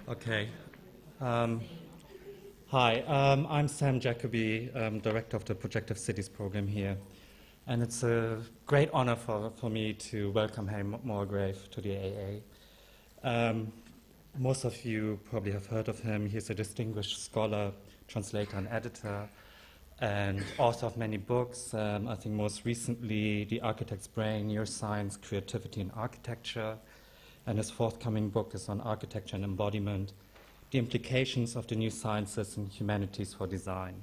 Okay. Hi, I'm Sam Jacoby, director of the Projective Cities program here. And it's a great honor for me to welcome Harry Mallgrave to the AA. Most of you probably have heard of him. He's a distinguished scholar, translator, and editor, and author of many books. I think most recently, The Architect's Brain, Neuroscience, Creativity, and Architecture. And his forthcoming book is on architecture and embodiment, the implications of the new sciences and humanities for design.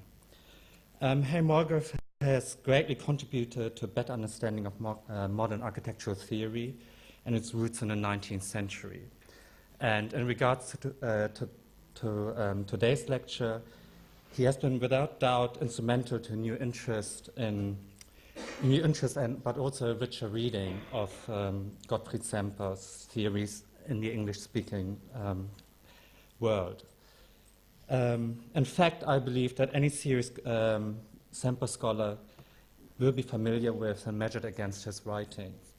Harry Mallgrave has greatly contributed to a better understanding of modern architectural theory and its roots in the 19th century. And in regards to today's lecture, he has been without doubt instrumental to new interest but also a richer reading of Gottfried Semper's theories in the English-speaking world. In fact, I believe that any serious Semper scholar will be familiar with and measured against his writings.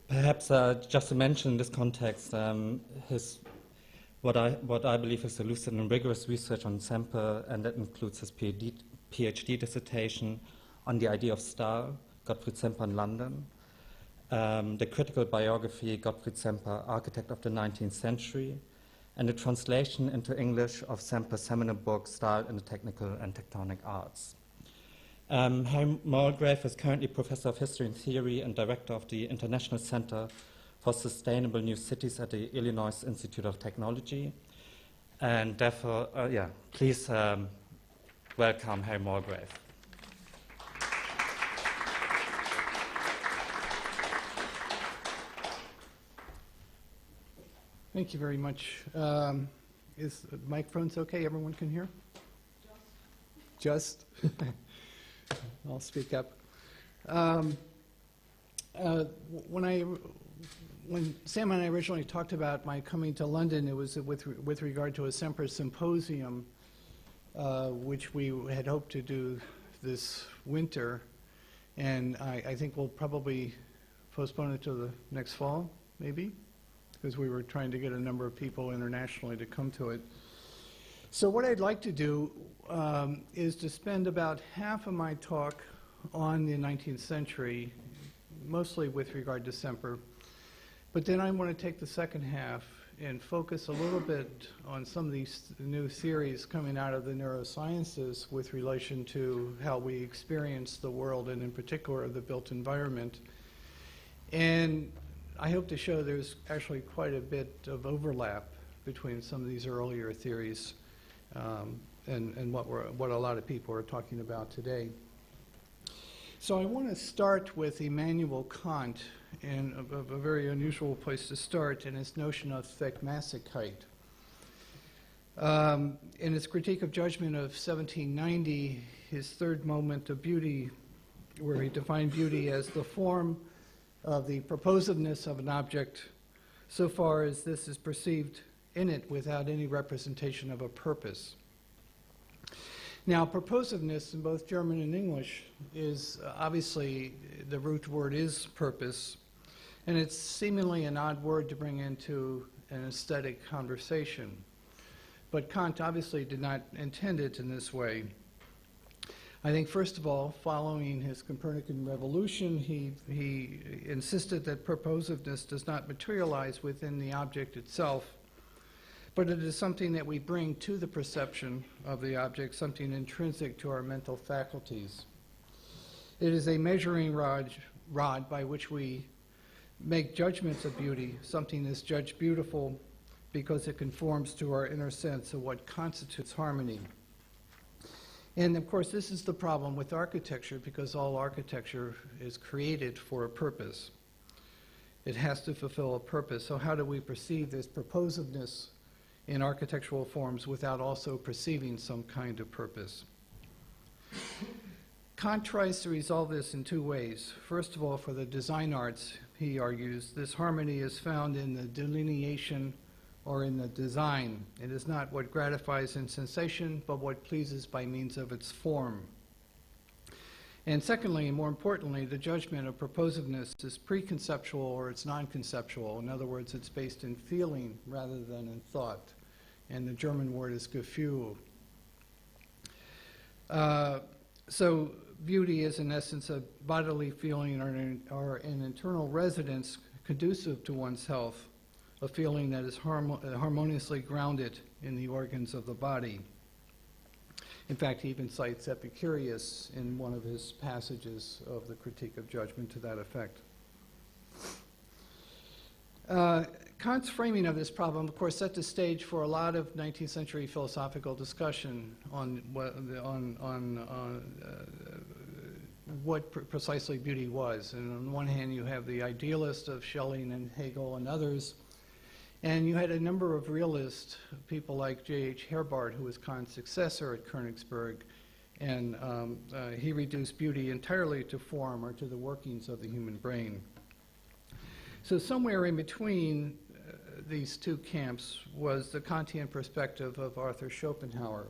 Perhaps just to mention in this context, what I believe is a lucid and rigorous research on Semper, and that includes his PhD dissertation on the idea of style, Gottfried Semper in London, the critical biography, Gottfried Semper, Architect of the 19th Century, and the translation into English of Semper's seminal book, Style in the Technical and Tectonic Arts. Harry Mallgrave is currently Professor of History and Theory and Director of the International Center for Sustainable New Cities at the Illinois Institute of Technology. And therefore, please welcome Harry Mallgrave. Thank you very much. Is the microphones okay? Everyone can hear? Just? I'll speak up. When Sam and I originally talked about my coming to London, it was with regard to a Semper symposium, which we had hoped to do this winter, and I think we'll probably postpone it to the next fall, maybe, because we were trying to get a number of people internationally to come to it. So what I'd like to do is to spend about half of my talk on the 19th century, mostly with regard to Semper, but then I want to take the second half and focus a little bit on some of these new theories coming out of the neurosciences with relation to how we experience the world, and in particular the built environment. And I hope to show there's actually quite a bit of overlap between some of these earlier theories and what a lot of people are talking about today. So I want to start with Immanuel Kant, and a very unusual place to start, in his notion of Thekmässigkeit. In his Critique of Judgment of 1790, his third moment of beauty, where he defined beauty as the form of the proposiveness of an object, so far as this is perceived in it without any representation of a purpose. Now, proposiveness in both German and English is obviously, the root word is purpose, and it's seemingly an odd word to bring into an aesthetic conversation. But Kant obviously did not intend it in this way. I think, first of all, following his Copernican revolution, he insisted that proposiveness does not materialize within the object itself, but it is something that we bring to the perception of the object, something intrinsic to our mental faculties. It is a measuring rod by which we make judgments of beauty. Something is judged beautiful because it conforms to our inner sense of what constitutes harmony. And of course, this is the problem with architecture, because all architecture is created for a purpose. It has to fulfill a purpose. So how do we perceive this proposiveness in architectural forms without also perceiving some kind of purpose? Kant tries to resolve this in two ways. First of all, for the design arts, he argues, this harmony is found in the delineation or in the design. It is not what gratifies in sensation, but what pleases by means of its form. And secondly, and more importantly, the judgment of proposiveness is preconceptual or it's non-conceptual. In other words, it's based in feeling rather than in thought. And the German word is Gefühl. So beauty is in essence a bodily feeling or an internal residence conducive to one's health, a feeling that is harmoniously grounded in the organs of the body. In fact, he even cites Epicurus in one of his passages of the Critique of Judgment to that effect. Kant's framing of this problem, of course, set the stage for a lot of 19th century philosophical discussion on what precisely beauty was. And on one hand, you have the idealist of Schelling and Hegel and others, and you had a number of realists, people like J.H. Herbart, who was Kant's successor at Königsberg, and he reduced beauty entirely to form or to the workings of the human brain. So somewhere in between these two camps was the Kantian perspective of Arthur Schopenhauer,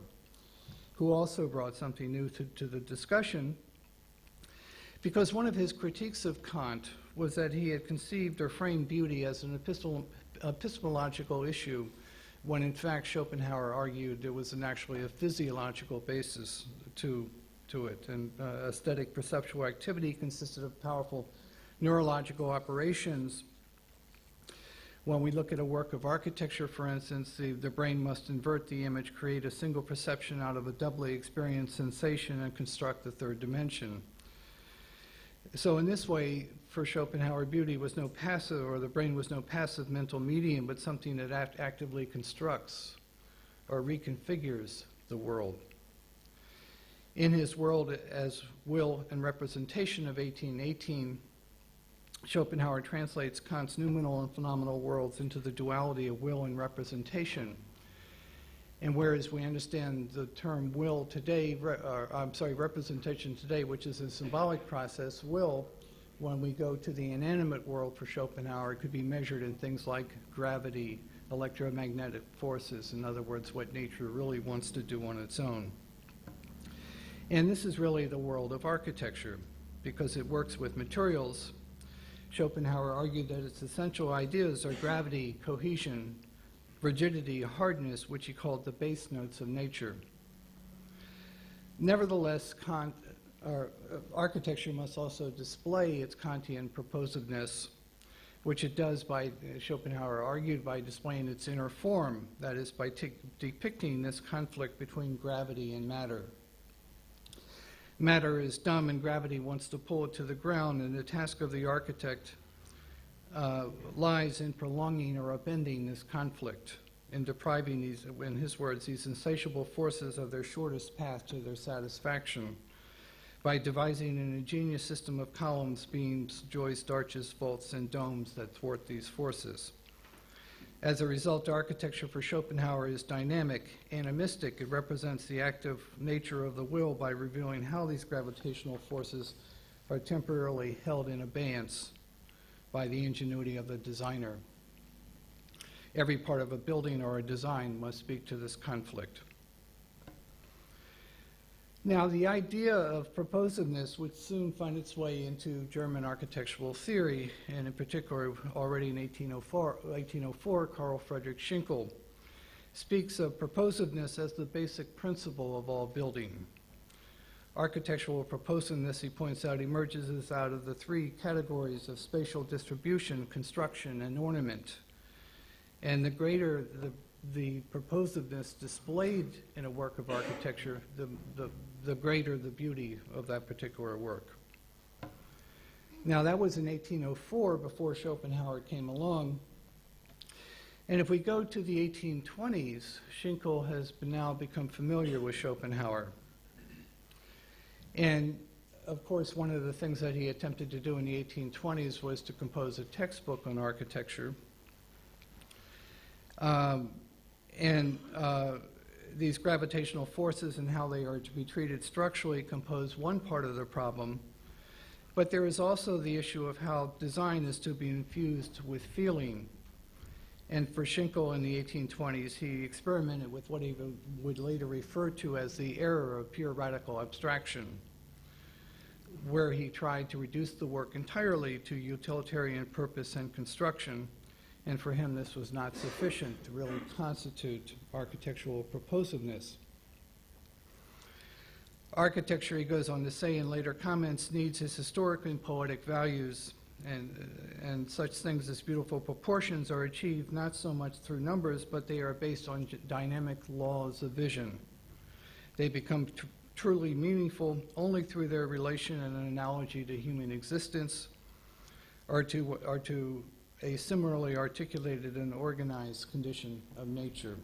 who also brought something new to the discussion, because one of his critiques of Kant was that he had conceived or framed beauty as an epistemological issue, when in fact Schopenhauer argued there was actually a physiological basis to it. And aesthetic perceptual activity consisted of powerful neurological operations. When we look at a work of architecture, for instance, the brain must invert the image, create a single perception out of a doubly experienced sensation, and construct the third dimension. So in this way, for Schopenhauer, beauty was no passive, or the brain was no passive mental medium, but something that actively constructs or reconfigures the world. In his World as Will and Representation of 1818, Schopenhauer translates Kant's noumenal and phenomenal worlds into the duality of will and representation. And whereas we understand the term will today, representation today, which is a symbolic process, will, when we go to the inanimate world for Schopenhauer, it could be measured in things like gravity, electromagnetic forces, in other words, what nature really wants to do on its own. And this is really the world of architecture, because it works with materials. Schopenhauer argued that its essential ideas are gravity, cohesion, rigidity, hardness, which he called the base notes of nature. Nevertheless, architecture must also display its Kantian proposiveness, which it does by, Schopenhauer argued, by displaying its inner form, that is, by depicting this conflict between gravity and matter. Matter is dumb and gravity wants to pull it to the ground, and the task of the architect lies in prolonging or upending this conflict, in depriving these, in his words, these insatiable forces of their shortest path to their satisfaction, by devising an ingenious system of columns, beams, joists, arches, vaults, and domes that thwart these forces. As a result, architecture for Schopenhauer is dynamic, animistic. It represents the active nature of the will by revealing how these gravitational forces are temporarily held in abeyance by the ingenuity of the designer. Every part of a building or a design must speak to this conflict. Now, the idea of proposiveness would soon find its way into German architectural theory, and in particular, already in 1804, Carl Friedrich Schinkel speaks of proposiveness as the basic principle of all building. Architectural proposiveness, he points out, emerges out of the three categories of spatial distribution, construction, and ornament. And the greater the proposiveness displayed in a work of architecture, the greater the beauty of that particular work. Now, that was in 1804, before Schopenhauer came along. And if we go to the 1820s, Schinkel has now become familiar with Schopenhauer. And of course, one of the things that he attempted to do in the 1820s was to compose a textbook on architecture. These gravitational forces and how they are to be treated structurally compose one part of the problem. But there is also the issue of how design is to be infused with feeling. And for Schinkel in the 1820s, he experimented with what he would later refer to as the error of pure radical abstraction. where he tried to reduce the work entirely to utilitarian purpose and construction. And for him, this was not sufficient to really constitute architectural proposiveness. Architecture, he goes on to say in later comments, needs its historic and poetic values, and such things as beautiful proportions are achieved not so much through numbers, but they are based on dynamic laws of vision. They become truly meaningful only through their relation and an analogy to human existence, or to a similarly articulated and organized condition of nature.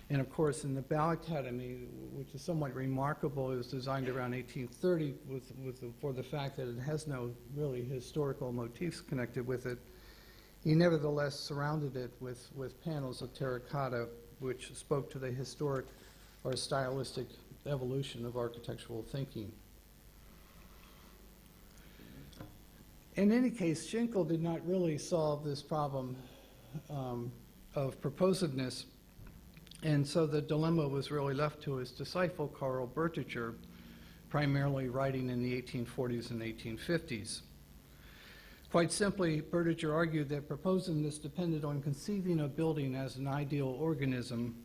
And of course, in the Bell Academy, which is somewhat remarkable, it was designed around 1830 for the fact that it has no really historical motifs connected with it. He nevertheless surrounded it with panels of terracotta, which spoke to the historic or stylistic evolution of architectural thinking. In any case, Schinkel did not really solve this problem of proposiveness. And so the dilemma was really left to his disciple, Karl Bertiger, primarily writing in the 1840s and 1850s. Quite simply, Bertiger argued that proposiveness depended on conceiving a building as an ideal organism.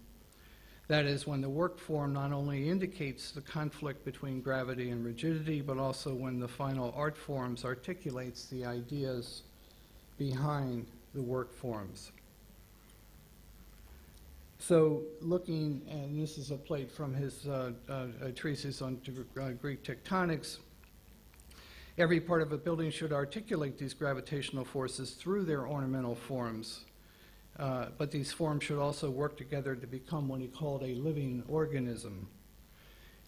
That is, when the work form not only indicates the conflict between gravity and rigidity, but also when the final art forms articulates the ideas behind the work forms. So looking, and this is a plate from his treatise on Greek tectonics, every part of a building should articulate these gravitational forces through their ornamental forms. But these forms should also work together to become what he called a living organism.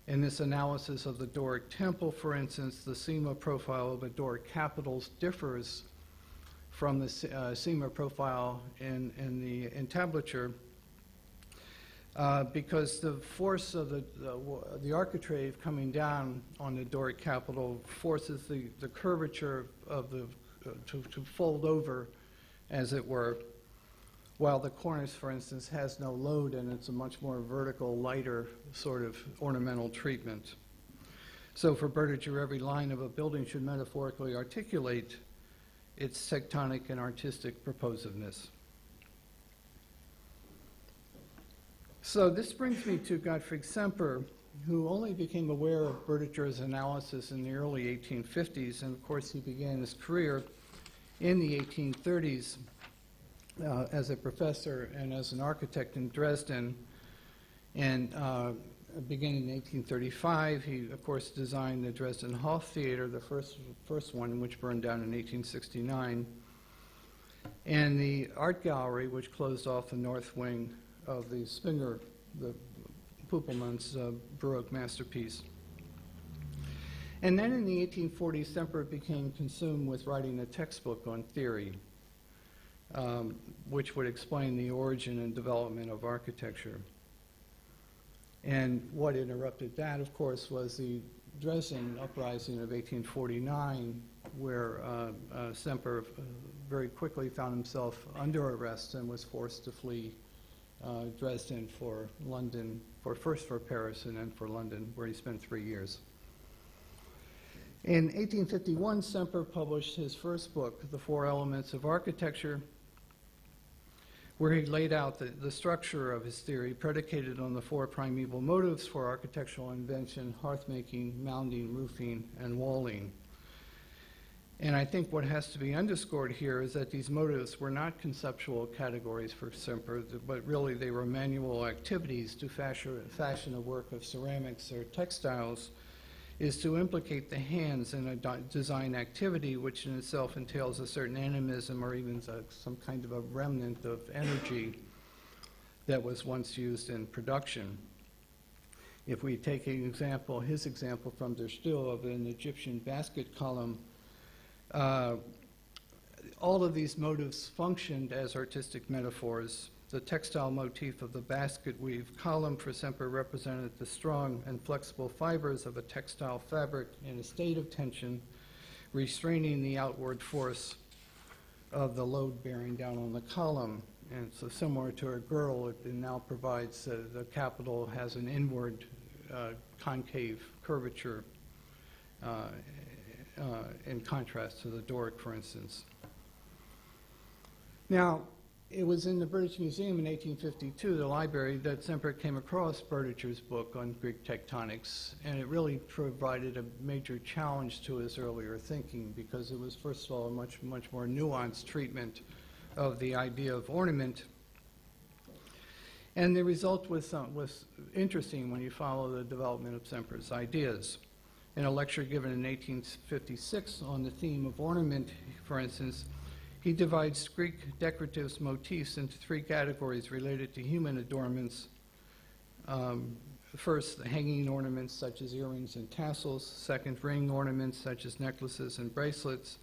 In this analysis of the Doric temple, for instance, the sema profile of the Doric capitals differs from the sema profile in the entablature, because the force of the architrave coming down on the Doric capital forces the curvature of to fold over, as it were, while the cornice, for instance, has no load and it's a much more vertical, lighter sort of ornamental treatment. So for Bertiger, every line of a building should metaphorically articulate its tectonic and artistic proposiveness. So this brings me to Gottfried Semper, who only became aware of Bertiger's analysis in the early 1850s, and of course he began his career in the 1830s as a professor and as an architect in Dresden. And beginning in 1835, he of course designed the Dresden Hof Theater, the first one, which burned down in 1869, and the art gallery, which closed off the north wing of the Spinger, the Pupelmann's Baroque masterpiece. And then in the 1840s, Semper became consumed with writing a textbook on theory, which would explain the origin and development of architecture. And what interrupted that, of course, was the Dresden uprising of 1849, where Semper very quickly found himself under arrest and was forced to flee Dresden for London, first for Paris and then for London, where he spent 3 years. In 1851, Semper published his first book, The Four Elements of Architecture, where he laid out the structure of his theory predicated on the four primeval motives for architectural invention: hearth-making, mounding, roofing, and walling. And I think what has to be underscored here is that these motives were not conceptual categories for Semper, but really they were manual activities. To fashion a work of ceramics or textiles is to implicate the hands in a design activity, which in itself entails a certain animism or even some kind of a remnant of energy that was once used in production. If we take an example, his example from Der Stil of an Egyptian basket column, all of these motives functioned as artistic metaphors. The textile motif of the basket weave column for Semper represented the strong and flexible fibers of a textile fabric in a state of tension, restraining the outward force of the load bearing down on the column. And so similar to a girdle, it now provides the capital has an inward concave curvature in contrast to the Doric, for instance. Now, it was in the British Museum in 1852, the library, that Semper came across Berdicher's book on Greek tectonics, and it really provided a major challenge to his earlier thinking, because it was, first of all, a much more nuanced treatment of the idea of ornament. And the result was interesting when you follow the development of Semper's ideas. In a lecture given in 1856 on the theme of ornament, for instance, he divides Greek decorative motifs into three categories related to human adornments. First, the hanging ornaments such as earrings and tassels. Second, ring ornaments such as necklaces and bracelets.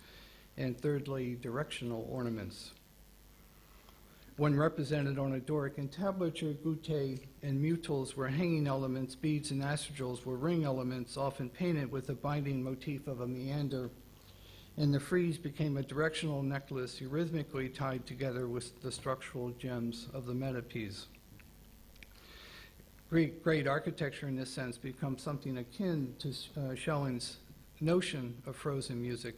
And thirdly, directional ornaments. When represented on a Doric entablature, goutte and mutils were hanging elements, beads and astragals were ring elements, often painted with the binding motif of a meander, and the frieze became a directional necklace eurythmically tied together with the structural gems of the metapiece. Great architecture in this sense becomes something akin to Schelling's notion of frozen music,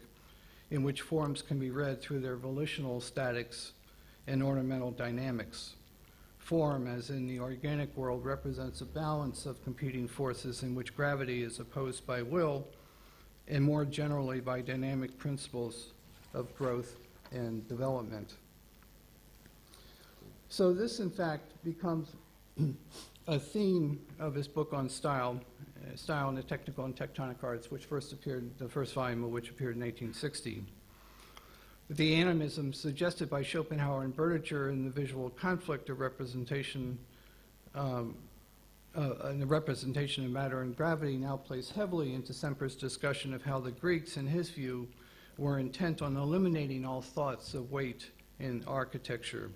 in which forms can be read through their volitional statics and ornamental dynamics. Form, as in the organic world, represents a balance of competing forces in which gravity is opposed by will, and more generally by dynamic principles of growth and development. So this, in fact, becomes a theme of his book on style, Style in the Technical and Tectonic Arts, which first appeared, the first volume of which appeared in 1860. The animism suggested by Schopenhauer and Berdicher in the visual conflict of representation and the representation of matter and gravity now plays heavily into Semper's discussion of how the Greeks, in his view, were intent on eliminating all thoughts of weight in architecture.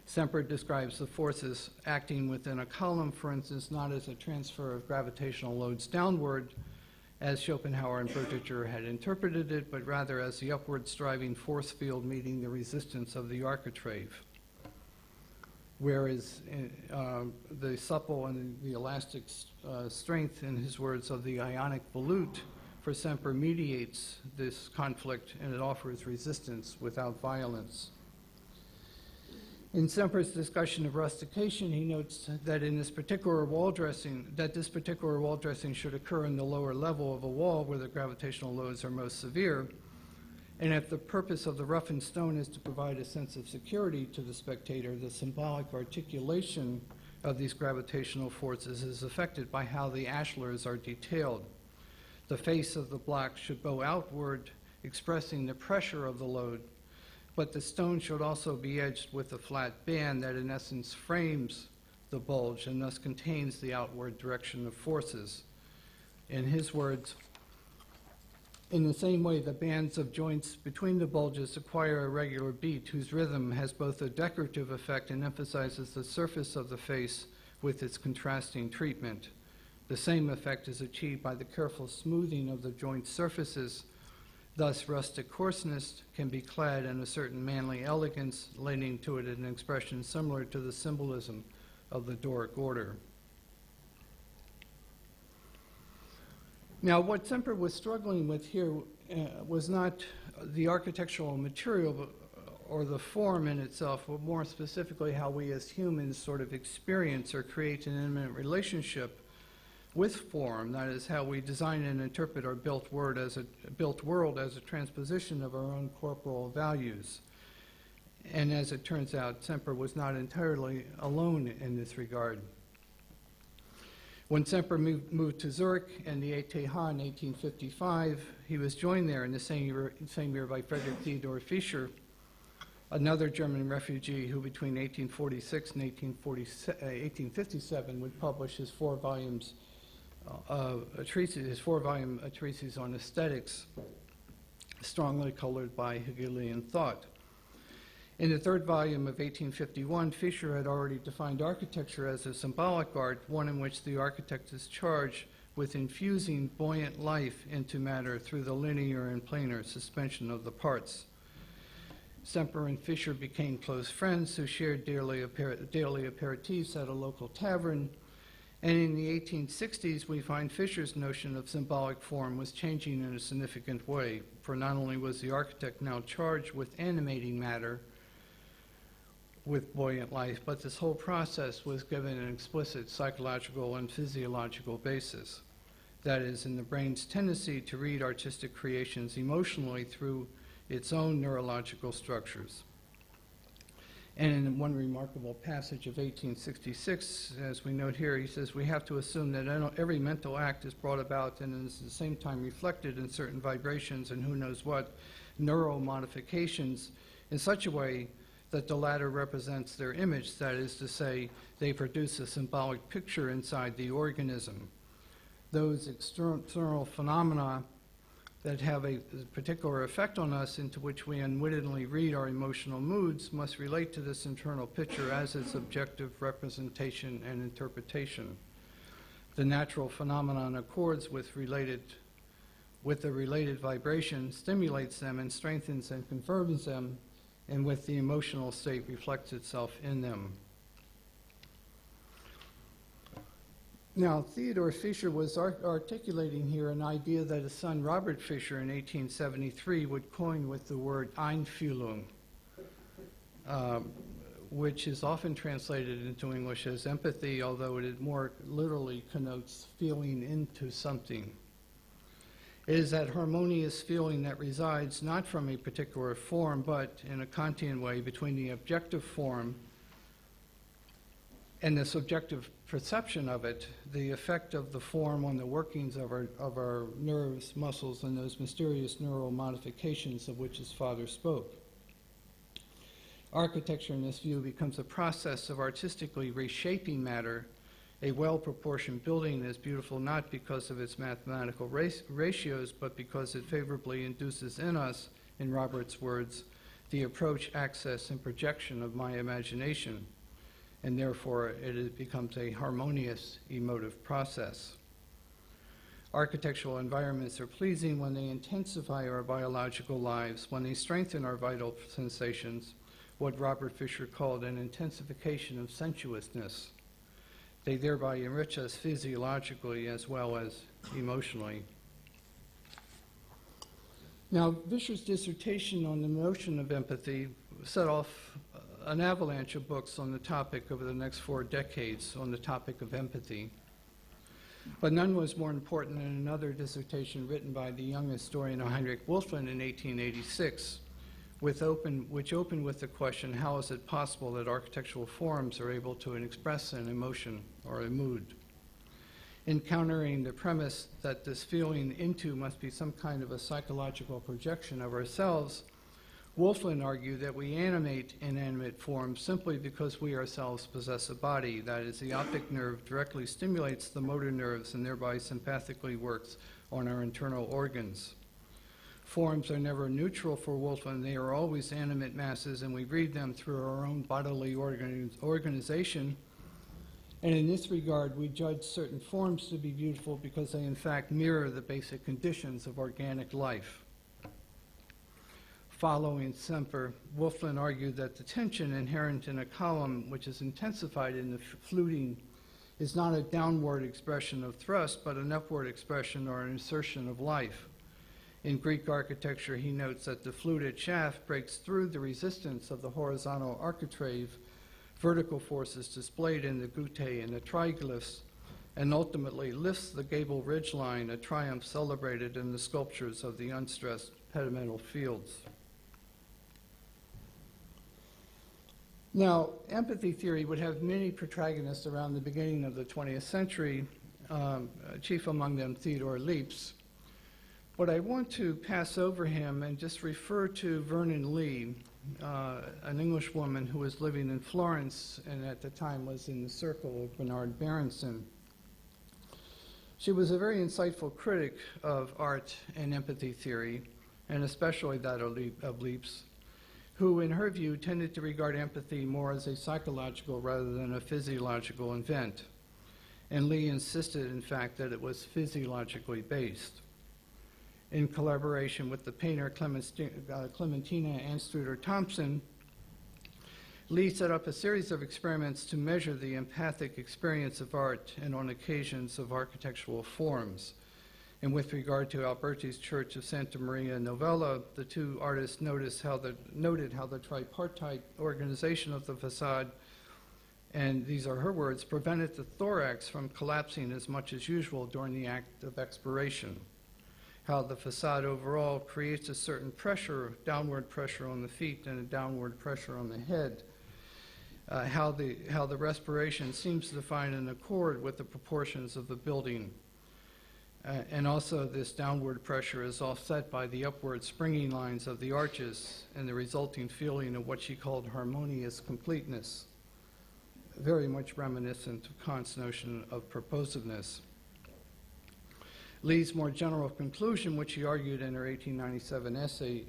Semper describes the forces acting within a column, for instance, not as a transfer of gravitational loads downward, as Schopenhauer and Berdicher had interpreted it, but rather as the upward striving force field meeting the resistance of the architrave. Whereas the supple and the elastic strength, in his words, of the ionic volute for Semper mediates this conflict, and it offers resistance without violence. In Semper's discussion of rustication, he notes that in this particular wall dressing, should occur in the lower level of a wall where the gravitational loads are most severe. And if the purpose of the roughened stone is to provide a sense of security to the spectator, the symbolic articulation of these gravitational forces is affected by how the ashlars are detailed. The face of the block should bow outward, expressing the pressure of the load, but the stone should also be edged with a flat band that in essence frames the bulge and thus contains the outward direction of forces. In his words, in the same way, the bands of joints between the bulges acquire a regular beat whose rhythm has both a decorative effect and emphasizes the surface of the face with its contrasting treatment. The same effect is achieved by the careful smoothing of the joint surfaces. Thus, rustic coarseness can be clad in a certain manly elegance, lending to it an expression similar to the symbolism of the Doric order. Now, what Semper was struggling with here was not the architectural material or the form in itself, but more specifically how we as humans sort of experience or create an intimate relationship with form. That is, how we design and interpret our built world as a transposition of our own corporal values. And as it turns out, Semper was not entirely alone in this regard. When Semper moved to Zurich and the ETH in 1855, he was joined there in the same year by Friedrich Theodor Fischer, another German refugee who between 1846 and 1857 would publish his four-volume treatise on aesthetics, strongly colored by Hegelian thought. In the third volume of 1851, Fischer had already defined architecture as a symbolic art, one in which the architect is charged with infusing buoyant life into matter through the linear and planar suspension of the parts. Semper and Fischer became close friends who shared daily aperitifs at a local tavern, And in the 1860s, we find Fischer's notion of symbolic form was changing in a significant way, for not only was the architect now charged with animating matter with buoyant life, but this whole process was given an explicit psychological and physiological basis. That is, in the brain's tendency to read artistic creations emotionally through its own neurological structures. And in one remarkable passage of 1866, as we note here, he says, we have to assume that every mental act is brought about and is at the same time reflected in certain vibrations and who knows what neural modifications in such a way that the latter represents their image, that is to say, they produce a symbolic picture inside the organism. Those external phenomena that have a particular effect on us, into which we unwittingly read our emotional moods, must relate to this internal picture as its objective representation and interpretation. The natural phenomenon accords with the related vibration, stimulates them and strengthens and confirms them, and with the emotional state reflects itself in them. Now, Theodor Fischer was articulating here an idea that his son Robert Fischer in 1873 would coin with the word Einfühlung, which is often translated into English as empathy, although it more literally connotes feeling into something. It is that harmonious feeling that resides not from a particular form, but in a Kantian way between the objective form and the subjective perception of it, the effect of the form on the workings of our nerves, muscles, and those mysterious neural modifications of which his father spoke. Architecture, in this view, becomes a process of artistically reshaping matter. A well-proportioned building is beautiful not because of its mathematical ratios, but because it favorably induces in us, in Robert's words, the approach, access, and projection of my imagination. And therefore, it becomes a harmonious emotive process. Architectural environments are pleasing when they intensify our biological lives, when they strengthen our vital sensations, what Robert Fischer called an intensification of sensuousness. They thereby enrich us physiologically as well as emotionally. Now, Fischer's dissertation on the notion of empathy set off an avalanche of books on the topic over the next 4 decades on the topic of empathy. But none was more important than another dissertation written by the young historian Heinrich Wulfflin in 1886, which opened with the question, how is it possible that architectural forms are able to express an emotion or a mood? Encountering the premise that this feeling into must be some kind of a psychological projection of ourselves, Wulfflin argued that we animate inanimate forms simply because we ourselves possess a body. That is, the optic nerve directly stimulates the motor nerves and thereby sympathically works on our internal organs. Forms are never neutral for Wulfflin. They are always animate masses, and we read them through our own bodily organization. And in this regard, we judge certain forms to be beautiful because they in fact mirror the basic conditions of organic life. Following Semper, Wulfflin argued that the tension inherent in a column which is intensified in the fluting is not a downward expression of thrust, but an upward expression or an insertion of life. In Greek architecture, he notes that the fluted shaft breaks through the resistance of the horizontal architrave, vertical forces displayed in the guttae and the triglyphs, and ultimately lifts the gable ridgeline, a triumph celebrated in the sculptures of the unstressed pedimental fields. Now, empathy theory would have many protagonists around the beginning of the 20th century, chief among them Theodor Lipps. But I want to pass over him and just refer to Vernon Lee, an English woman who was living in Florence and at the time was in the circle of Bernard Berenson. She was a very insightful critic of art and empathy theory, and especially that of Lipps, who in her view tended to regard empathy more as a psychological rather than a physiological event. And Lee insisted, in fact, that it was physiologically based. In collaboration with the painter Clementina Anstruder Thompson, Lee set up a series of experiments to measure the empathic experience of art and on occasions of architectural forms. And with regard to Alberti's Church of Santa Maria Novella, the two artists noted how the tripartite organization of the facade, and these are her words, prevented the thorax from collapsing as much as usual during the act of expiration. How the facade overall creates a certain pressure, downward pressure on the feet and a downward pressure on the head. How the respiration seems to find an accord with the proportions of the building. And also this downward pressure is offset by the upward springing lines of the arches and the resulting feeling of what she called harmonious completeness, very much reminiscent of Kant's notion of purposiveness. Lee's more general conclusion, which she argued in her 1897 essay,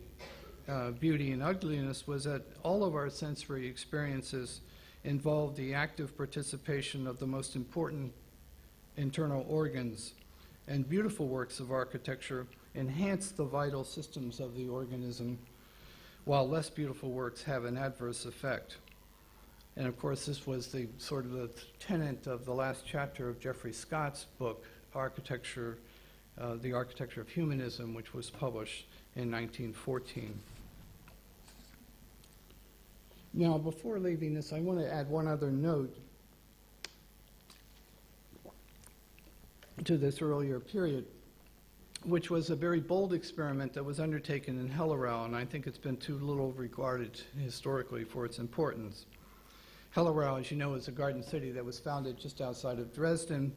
Beauty and Ugliness, was that all of our sensory experiences involve the active participation of the most important internal organs, and beautiful works of architecture enhance the vital systems of the organism, while less beautiful works have an adverse effect. And of course, this was the sort of the tenet of the last chapter of Geoffrey Scott's book, Architecture, The Architecture of Humanism, which was published in 1914. Now, before leaving this, I want to add one other note to this earlier period, which was a very bold experiment that was undertaken in Hellerau, and I think it's been too little regarded historically for its importance. Hellerau, as you know, is a garden city that was founded just outside of Dresden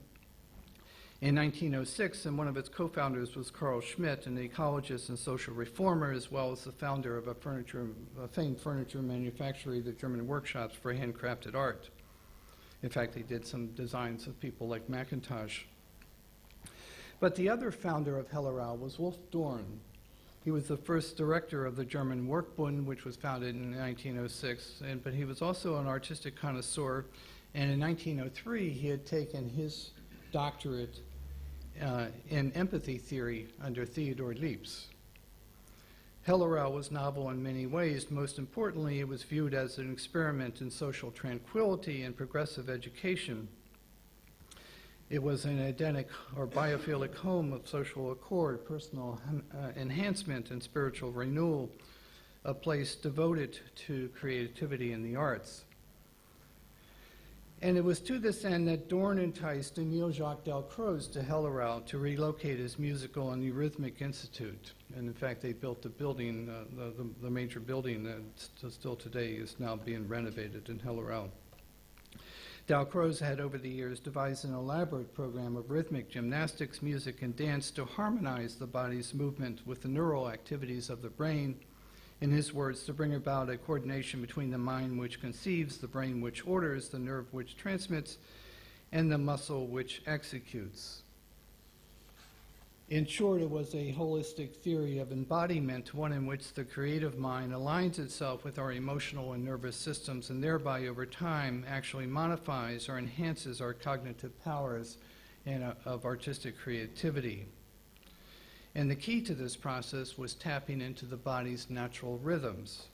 in 1906, and one of its co-founders was Carl Schmitt, an ecologist and social reformer, as well as the founder of a famed furniture manufacturer, the German Workshops for Handcrafted Art. In fact, he did some designs of people like Macintosh. But the other founder of Hellerau was Wolf Dorn. He was the first director of the German Werkbund, which was founded in 1906, but he was also an artistic connoisseur, and in 1903 he had taken his doctorate in empathy theory under Theodor Lipps. Hellerau was novel in many ways. Most importantly, it was viewed as an experiment in social tranquility and progressive education. It was an Edenic or biophilic home of social accord, personal enhancement, and spiritual renewal, a place devoted to creativity in the arts. And it was to this end that Dorn enticed Emile Jacques Dalcroze to Hellerau to relocate his musical and eurythmic institute. And in fact, they built the building, the major building that still today is now being renovated in Hellerau. Dalcroze had over the years devised an elaborate program of rhythmic gymnastics, music, and dance to harmonize the body's movement with the neural activities of the brain. In his words, to bring about a coordination between the mind which conceives, the brain which orders, the nerve which transmits, and the muscle which executes. In short, it was a holistic theory of embodiment, one in which the creative mind aligns itself with our emotional and nervous systems and thereby, over time, actually modifies or enhances our cognitive powers and of artistic creativity. And the key to this process was tapping into the body's natural rhythms.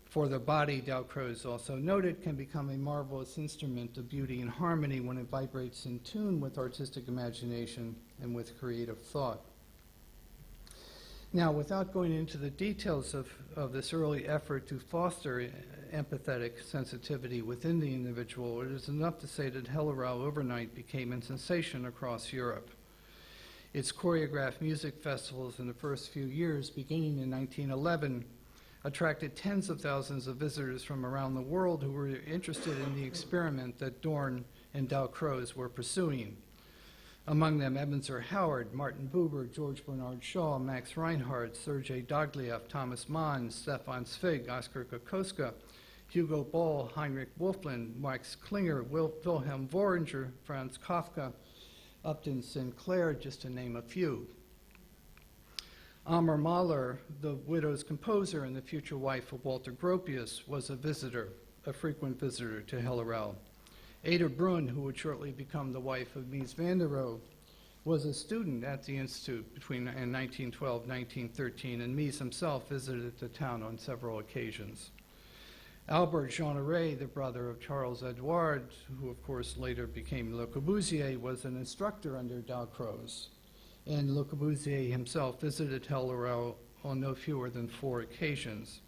For the body, Dalcroze also noted, can become a marvelous instrument of beauty and harmony when it vibrates in tune with artistic imagination and with creative thought. Now, without going into the details of this early effort to foster empathetic sensitivity within the individual, it is enough to say that Hellerau overnight became a sensation across Europe. Its choreographed music festivals in the first few years, beginning in 1911, attracted tens of thousands of visitors from around the world who were interested in the experiment that Dorn and Dalcroze were pursuing. Among them, Ebenezer Howard, Martin Buber, George Bernard Shaw, Max Reinhardt, Sergei Dogliev, Thomas Mann, Stefan Zweig, Oskar Kokoschka, Hugo Ball, Heinrich Wolfland, Max Klinger, Wilhelm Voringer, Franz Kafka, Upton Sinclair, just to name a few. Amor Mahler, the widow's composer and the future wife of Walter Gropius, was a frequent visitor to Hellerau. Ada Brunn, who would shortly become the wife of Mies van der Rohe, was a student at the Institute in 1912 and 1913, and Mies himself visited the town on several occasions. Albert Jeanneret, the brother of Charles Edouard, who of course later became Le Corbusier, was an instructor under Dalcroze. And Le Corbusier himself visited Hellerau on no fewer than 4 occasions.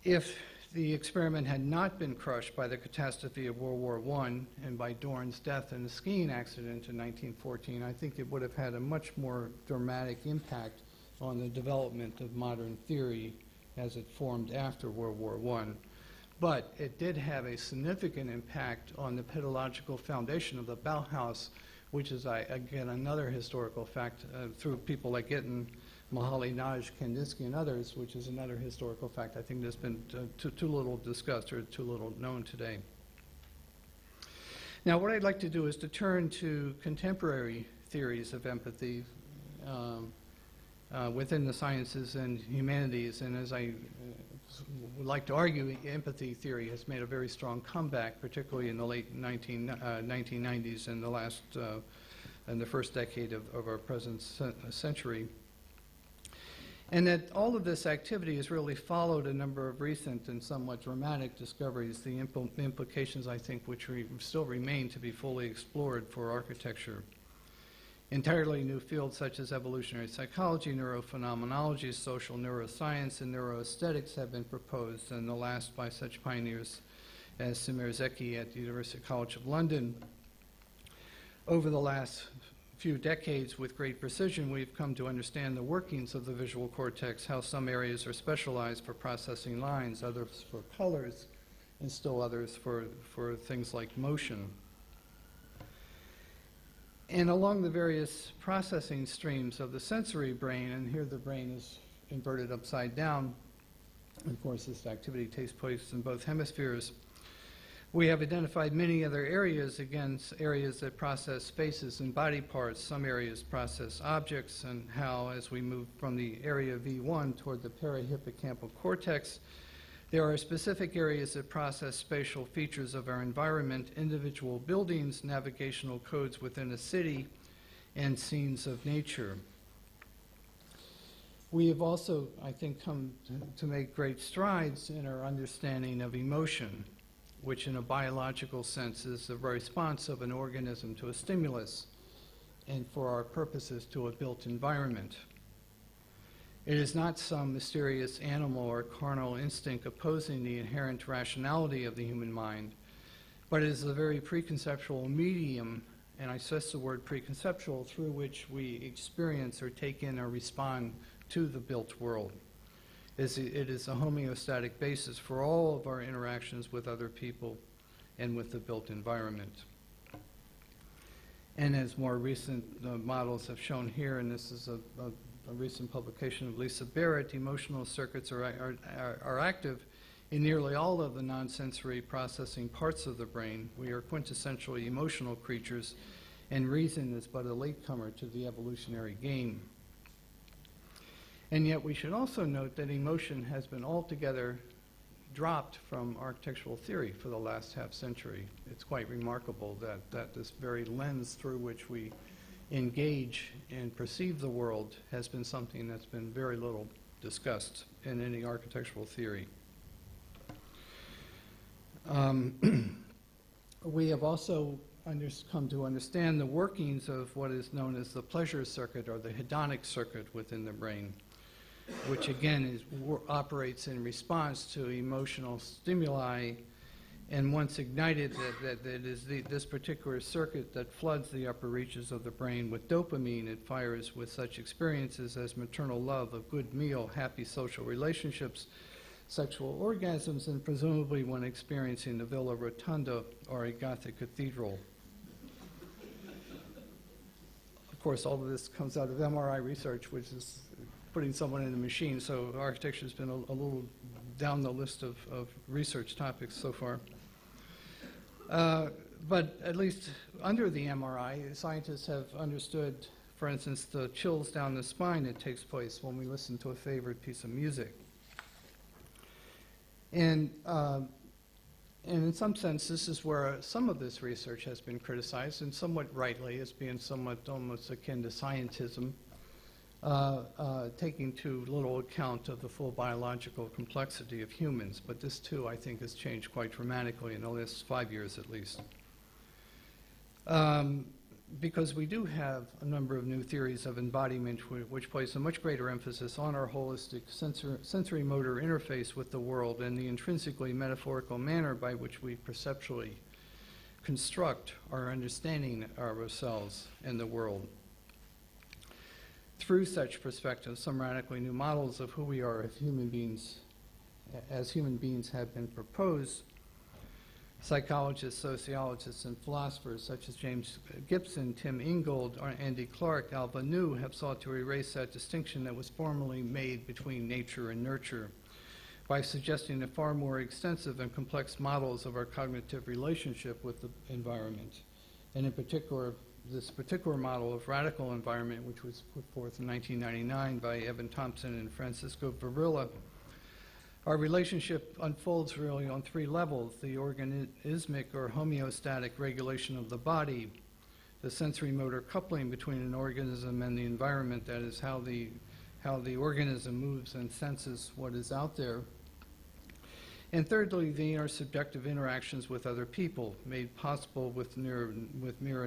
If the experiment had not been crushed by the catastrophe of World War I and by Dorn's death in a skiing accident in 1914, I think it would have had a much more dramatic impact on the development of modern theory as it formed after World War I. But it did have a significant impact on the pedagogical foundation of the Bauhaus, which is, again, another historical fact through people like Gittin, Mihaly Nagy, Kandinsky, and others, which is another historical fact I think that's been too little discussed or too little known today. Now, what I'd like to do is to turn to contemporary theories of empathy within the sciences and humanities, and as I would like to argue, empathy theory has made a very strong comeback, particularly in the late 1990s and the first decade of our present century. And that all of this activity has really followed a number of recent and somewhat dramatic discoveries, the implications, I think, which still remain to be fully explored for architecture. Entirely new fields such as evolutionary psychology, neurophenomenology, social neuroscience, and neuroaesthetics have been proposed, and the last by such pioneers as Samir Zeki at the University College of London. Over the last few decades, with great precision, we've come to understand the workings of the visual cortex, how some areas are specialized for processing lines, others for colors, and still others for things like motion. And along the various processing streams of the sensory brain, and here the brain is inverted upside down, of course this activity takes place in both hemispheres, we have identified many other areas, again, areas that process spaces and body parts. Some areas process objects, and how, as we move from the area V1 toward the perihippocampal cortex, there are specific areas that process spatial features of our environment, individual buildings, navigational codes within a city, and scenes of nature. We have also, I think, come to make great strides in our understanding of emotion, which in a biological sense is the response of an organism to a stimulus, and for our purposes to a built environment. It is not some mysterious animal or carnal instinct opposing the inherent rationality of the human mind, but it is the very preconceptual medium, and I stress the word preconceptual, through which we experience or take in or respond to the built world. It is a homeostatic basis for all of our interactions with other people and with the built environment. And as more recent models have shown here, and this is a recent publication of Lisa Barrett, emotional circuits are active in nearly all of the non-sensory processing parts of the brain. We are quintessentially emotional creatures, and reason is but a latecomer to the evolutionary game. And yet we should also note that emotion has been altogether dropped from architectural theory for the last half century. It's quite remarkable that this very lens through which we engage and perceive the world has been something that's been very little discussed in any architectural theory. We have also come to understand the workings of what is known as the pleasure circuit or the hedonic circuit within the brain, which again operates in response to emotional stimuli, and once ignited, that it is this particular circuit that floods the upper reaches of the brain with dopamine. It fires with such experiences as maternal love, a good meal, happy social relationships, sexual orgasms, and presumably when experiencing the Villa Rotunda or a Gothic cathedral. Of course, all of this comes out of MRI research, which is putting someone in a machine, so architecture has been a little down the list of research topics so far. But at least under the MRI, scientists have understood, for instance, the chills down the spine that takes place when we listen to a favorite piece of music. And in some sense, this is where some of this research has been criticized, and somewhat rightly, as being somewhat almost akin to scientism, taking too little account of the full biological complexity of humans. But this, too, I think, has changed quite dramatically in the last 5 years at least. Because we do have a number of new theories of embodiment which place a much greater emphasis on our holistic sensory-motor interface with the world and the intrinsically metaphorical manner by which we perceptually construct our understanding of ourselves and the world. Through such perspectives, some radically new models of who we are as human beings have been proposed. Psychologists, sociologists, and philosophers such as James Gibson, Tim Ingold, Andy Clark, Alva New have sought to erase that distinction that was formerly made between nature and nurture by suggesting a far more extensive and complex models of our cognitive relationship with the environment. And in particular, this particular model of radical environment, which was put forth in 1999 by Evan Thompson and Francisco Varela. Our relationship unfolds really on 3 levels: the organismic or homeostatic regulation of the body, the sensory-motor coupling between an organism and the environment, that is how the organism moves and senses what is out there. And thirdly, the intersubjective interactions with other people, made possible with mirror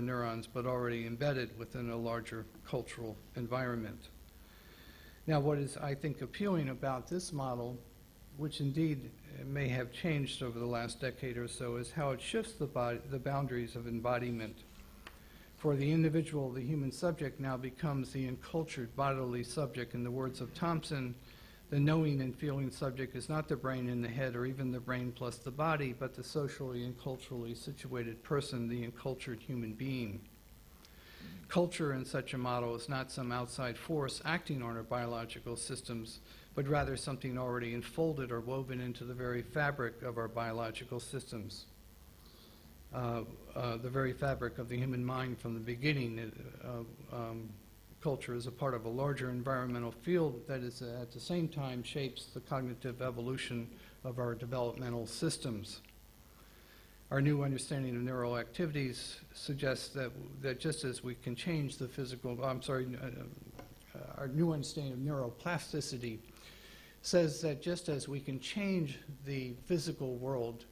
neurons, but already embedded within a larger cultural environment. Now, what is, I think, appealing about this model, which indeed may have changed over the last decade or so, is how it shifts the boundaries of embodiment. For the individual, the human subject now becomes the encultured bodily subject. In the words of Thompson, the knowing and feeling subject is not the brain and the head, or even the brain plus the body, but the socially and culturally situated person, the encultured human being. Culture in such a model is not some outside force acting on our biological systems, but rather something already enfolded or woven into the very fabric of our biological systems. The very fabric of the human mind from the beginning. Culture is a part of a larger environmental field that is at the same time shapes the cognitive evolution of our developmental systems. Our new understanding of neural activities suggests that just as we can change the physical, our new understanding of neuroplasticity says that just as we can change the physical world,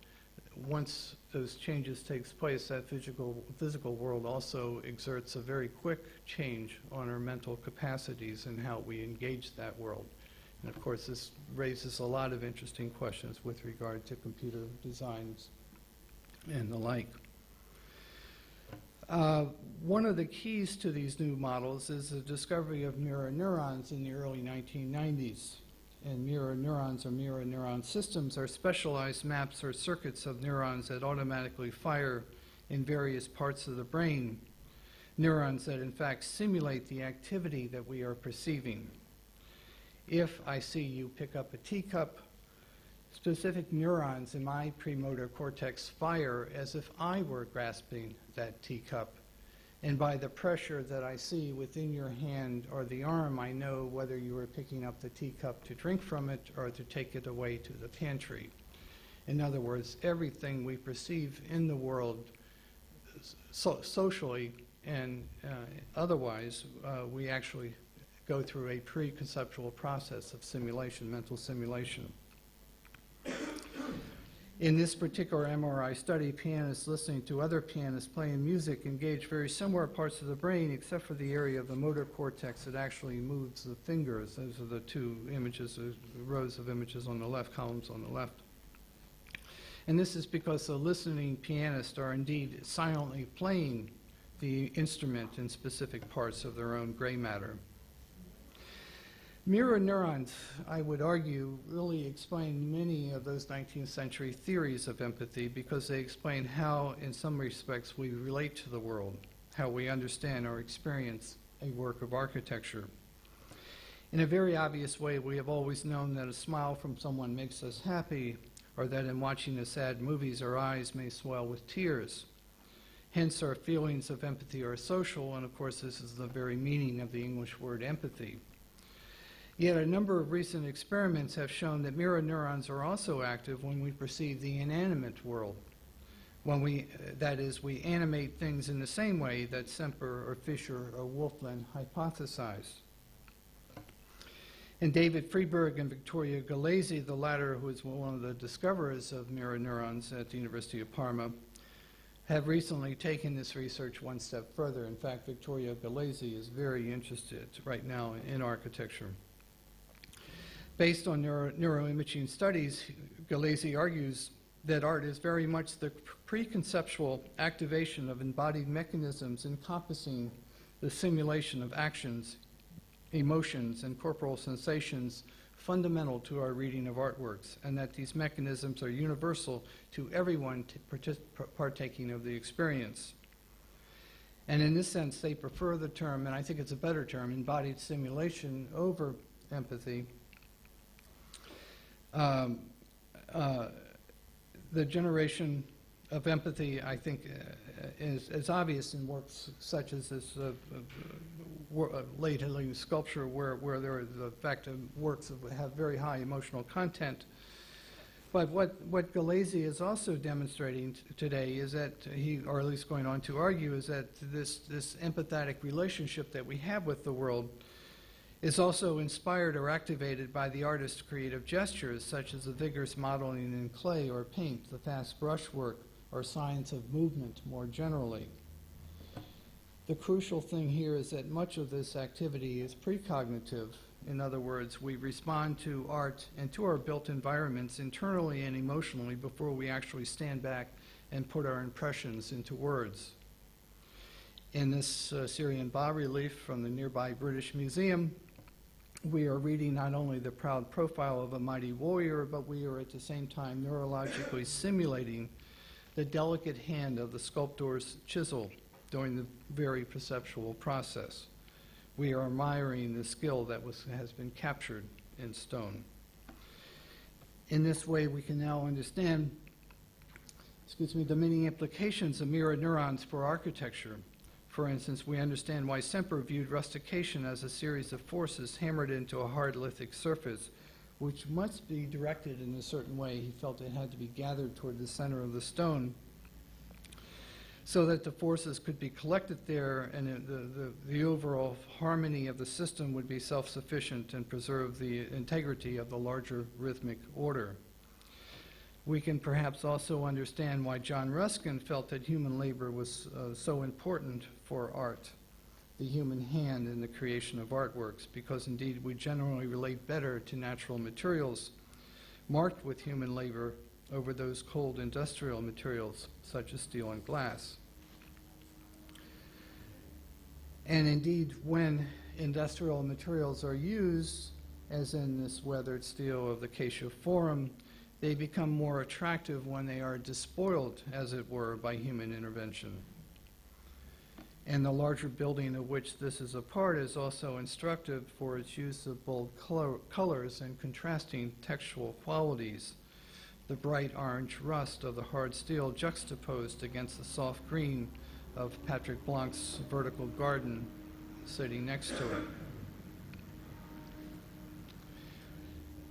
once those changes takes place, that physical world also exerts a very quick change on our mental capacities and how we engage that world. And of course, this raises a lot of interesting questions with regard to computer designs and the like. One of the keys to these new models is the discovery of mirror neurons in the early 1990s. And mirror neurons or mirror neuron systems are specialized maps or circuits of neurons that automatically fire in various parts of the brain, neurons that in fact simulate the activity that we are perceiving. If I see you pick up a teacup, specific neurons in my premotor cortex fire as if I were grasping that teacup. And by the pressure that I see within your hand or the arm, I know whether you are picking up the teacup to drink from it or to take it away to the pantry. In other words, everything we perceive in the world, socially and otherwise, we actually go through a pre-conceptual process of simulation, mental simulation. In this particular MRI study, pianists listening to other pianists playing music engage very similar parts of the brain, except for the area of the motor cortex that actually moves the fingers. Those are the 2 images, rows of images on the left, columns on the left. And this is because the listening pianists are indeed silently playing the instrument in specific parts of their own gray matter. Mirror neurons, I would argue, really explain many of those 19th century theories of empathy because they explain how, in some respects, we relate to the world, how we understand or experience a work of architecture. In a very obvious way, we have always known that a smile from someone makes us happy, or that in watching the sad movies, our eyes may swell with tears. Hence, our feelings of empathy are social, and of course, this is the very meaning of the English word empathy. Yet a number of recent experiments have shown that mirror neurons are also active when we perceive the inanimate world. That is, we animate things in the same way that Semper or Fisher or Wolfland hypothesized. And David Freeberg and Victoria Galeazzi, the latter who is one of the discoverers of mirror neurons at the University of Parma, have recently taken this research one step further. In fact, Victoria Galeazzi is very interested right now in architecture. Based on neuroimaging studies, Galeazzi argues that art is very much the preconceptual activation of embodied mechanisms encompassing the simulation of actions, emotions, and corporal sensations fundamental to our reading of artworks, and that these mechanisms are universal to everyone partaking of the experience. And in this sense, they prefer the term, and I think it's a better term, embodied simulation over empathy. The generation of empathy, I think, is obvious in works such as this late hlung sculpture, where there are the fact of works that have very high emotional content. But what Galeazzi is also demonstrating today is that or at least going on to argue, is that this empathetic relationship that we have with the world is also inspired or activated by the artist's creative gestures, such as the vigorous modeling in clay or paint, the fast brushwork, or science of movement more generally. The crucial thing here is that much of this activity is precognitive. In other words, we respond to art and to our built environments internally and emotionally before we actually stand back and put our impressions into words. In this Syrian bas-relief from the nearby British Museum, we are reading not only the proud profile of a mighty warrior, but we are at the same time neurologically simulating the delicate hand of the sculptor's chisel during the very perceptual process. We are admiring the skill that has been captured in stone. In this way, we can now understand, the many implications of mirror neurons for architecture. For instance, we understand why Semper viewed rustication as a series of forces hammered into a hard lithic surface, which must be directed in a certain way. He felt it had to be gathered toward the center of the stone so that the forces could be collected there, and the overall harmony of the system would be self-sufficient and preserve the integrity of the larger rhythmic order. We can perhaps also understand why John Ruskin felt that human labor was so important for art, the human hand in the creation of artworks, because indeed we generally relate better to natural materials marked with human labor over those cold industrial materials such as steel and glass. And indeed, when industrial materials are used, as in this weathered steel of the Acacia Forum, they become more attractive when they are despoiled, as it were, by human intervention. And the larger building of which this is a part is also instructive for its use of bold colors and contrasting textual qualities. The bright orange rust of the hard steel juxtaposed against the soft green of Patrick Blanc's vertical garden sitting next to it.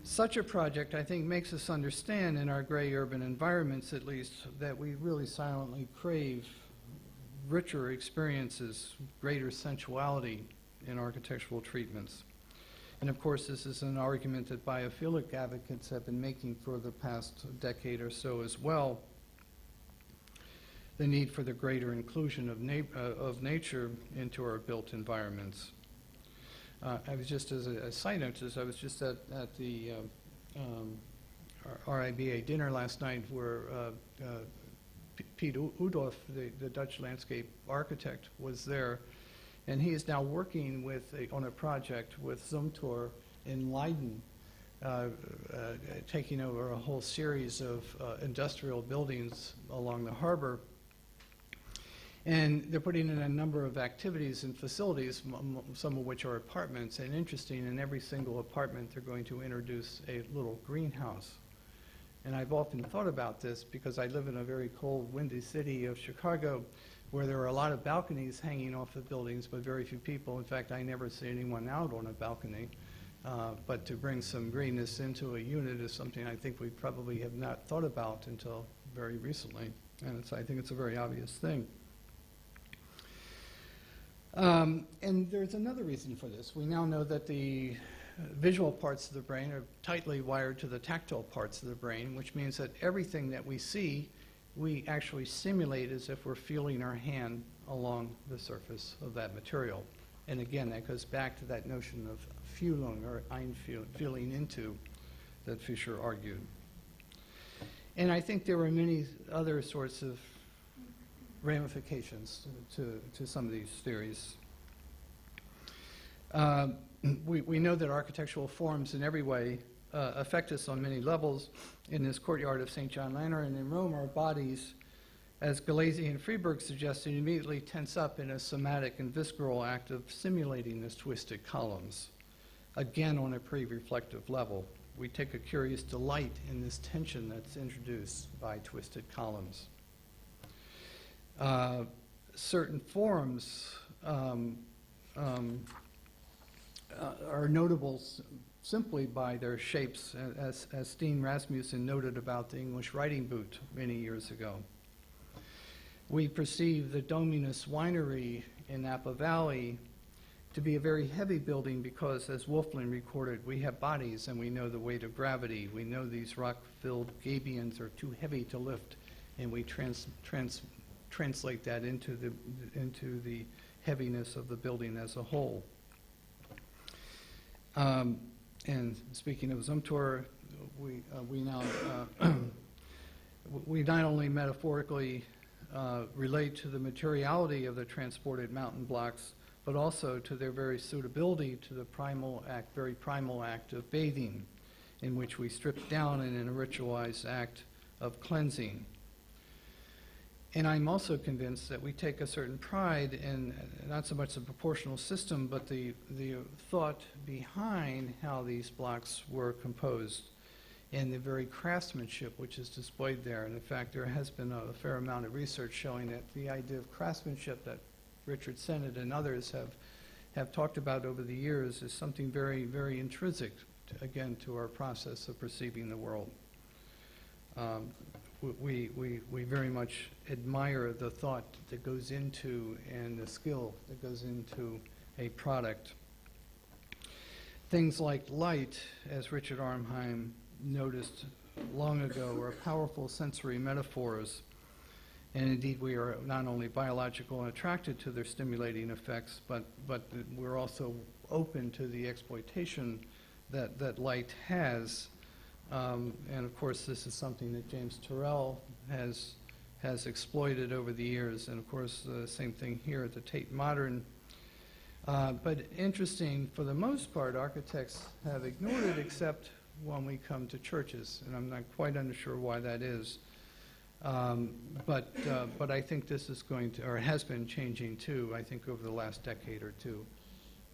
Such a project, I think, makes us understand, in our gray urban environments at least, that we really silently crave richer experiences, greater sensuality in architectural treatments. And of course, this is an argument that biophilic advocates have been making for the past decade or so as well. The need for the greater inclusion of nature into our built environments. I was just, as a side note, I was just at the RIBA dinner last night where Piet Oudolf, the Dutch landscape architect, was there, and he is now working on a project with Zumthor in Leiden, taking over a whole series of industrial buildings along the harbor. And they're putting in a number of activities and facilities, some of which are apartments. And interesting, in every single apartment, they're going to introduce a little greenhouse. And I've often thought about this because I live in a very cold, windy city of Chicago, where there are a lot of balconies hanging off the buildings, but very few people. In fact, I never see anyone out on a balcony. But to bring some greenness into a unit is something I think we probably have not thought about until very recently. And I think it's a very obvious thing. And there's another reason for this. We now know that the visual parts of the brain are tightly wired to the tactile parts of the brain, which means that everything that we see, we actually simulate as if we're feeling our hand along the surface of that material. And again, that goes back to that notion of hlung, or Einfu, feeling into, that Fischer argued. And I think there were many other sorts of ramifications to some of these theories. We know that architectural forms in every way affect us on many levels. In this courtyard of St. John Lateran and in Rome, our bodies, as Galeazzi and Freeberg suggested, immediately tense up in a somatic and visceral act of simulating these twisted columns, again on a pre-reflective level. We take a curious delight in this tension that's introduced by twisted columns. Certain forms are notable simply by their shapes, as Steen Rasmussen noted about the English writing boot many years ago. We perceive the Dominus Winery in Napa Valley to be a very heavy building because, as Wolflin recorded, we have bodies and we know the weight of gravity. We know these rock-filled gabions are too heavy to lift, and we translate that into the heaviness of the building as a whole. And speaking of Zumthor, we now we not only metaphorically relate to the materiality of the transported mountain blocks, but also to their very suitability to the very primal act of bathing, in which we strip down in a ritualized act of cleansing. And I'm also convinced that we take a certain pride in not so much the proportional system, but the thought behind how these blocks were composed and the very craftsmanship which is displayed there. And in fact, there has been a fair amount of research showing that the idea of craftsmanship that Richard Sennett and others have talked about over the years is something very, very intrinsic, again, to our process of perceiving the world. We very much admire the thought that goes into and the skill that goes into a product. Things like light, as Richard Arnheim noticed long ago, are powerful sensory metaphors. And indeed, we are not only biological and attracted to their stimulating effects, but we're also open to the exploitation that light has. And of course, this is something that James Turrell has exploited over the years. And of course, the same thing here at the Tate Modern. But interesting, for the most part, architects have ignored it, except when we come to churches. And I'm not quite sure why that is. But I think this is going to, or has been changing too, I think over the last decade or two.